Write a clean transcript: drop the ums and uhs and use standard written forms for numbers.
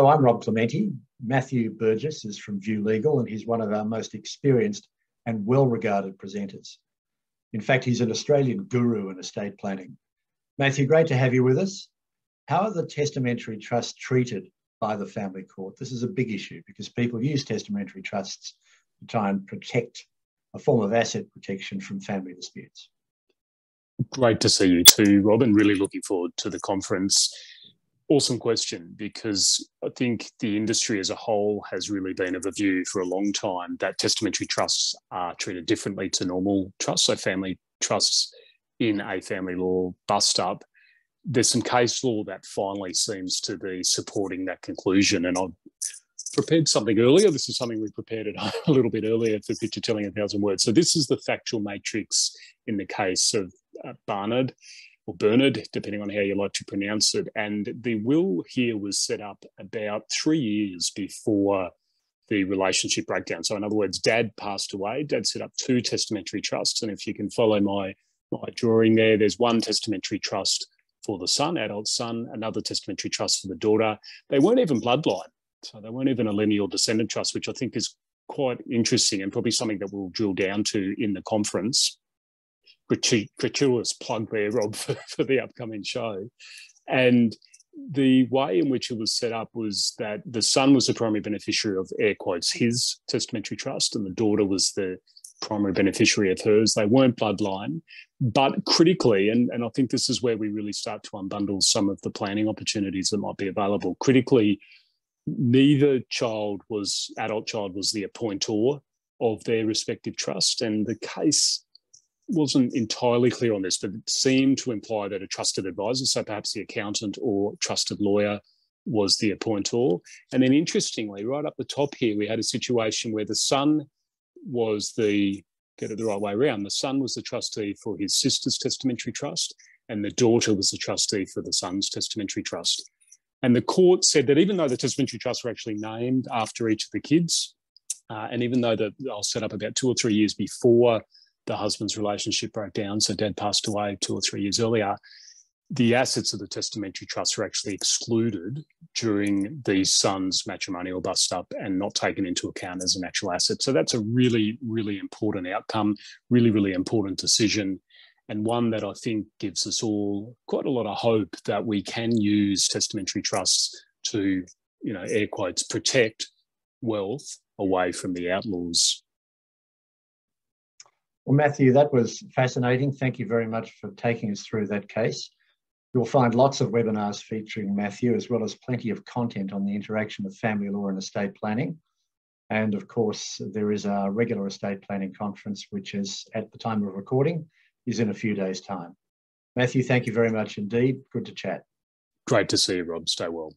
Hello, I'm Rob Clementi. Matthew Burgess is from View Legal, and he's one of our most experienced and well-regarded presenters. In fact, he's an Australian guru in estate planning. Matthew, great to have you with us. How are the testamentary trusts treated by the family court? This is a big issue because people use testamentary trusts to try and protect a form of asset protection from family disputes. Great to see you too, Rob, and really looking forward to the conference. Awesome question, because I think the industry as a whole has really been of a view for a long time that testamentary trusts are treated differently to normal trusts, so family trusts in a family law bust-up. There's some case law that finally seems to be supporting that conclusion, and I've prepared something earlier. This is something we prepared a little bit earlier for Picture Telling 1,000 Words. So this is the factual matrix in the case of Barnard, or Bernard, depending on how you like to pronounce it. And the will here was set up about 3 years before the relationship breakdown. So in other words, Dad passed away. Dad set up 2 testamentary trusts. And if you can follow my drawing there, there's one testamentary trust for the son, adult son, another testamentary trust for the daughter. They weren't even bloodline. So they weren't even a lineal descendant trust, which I think is quite interesting and probably something that we'll drill down to in the conference. Gratuitous plug there, Rob, for the upcoming show. And the way in which it was set up was that the son was the primary beneficiary of, air quotes, his testamentary trust, and the daughter was the primary beneficiary of hers. They weren't bloodline, but critically, and I think this is where we really start to unbundle some of the planning opportunities that might be available. Critically, neither adult child was the appointor of their respective trust, and the case wasn't entirely clear on this, but it seemed to imply that a trusted advisor, so perhaps the accountant or trusted lawyer, was the appointor. And then interestingly, right up the top here, we had a situation where the son was get it the right way around, the son was the trustee for his sister's testamentary trust, and the daughter was the trustee for the son's testamentary trust. And the court said that even though the testamentary trusts were actually named after each of the kids, and even though they were set up about 2 or 3 years before the husband's relationship broke down, so Dad passed away 2 or 3 years earlier, the assets of the testamentary trust were actually excluded during the son's matrimonial bust-up and not taken into account as an actual asset. So that's a really, really important outcome, really, really important decision, and one that I think gives us all quite a lot of hope that we can use testamentary trusts to, air quotes, protect wealth away from the outlaws. Well, Matthew, that was fascinating. Thank you very much for taking us through that case. You'll find lots of webinars featuring Matthew, as well as plenty of content on the interaction of family law and estate planning. And of course, there is our regular estate planning conference, which is, at the time of recording, is in a few days' time. Matthew, thank you very much indeed. Good to chat. Great to see you, Rob. Stay well.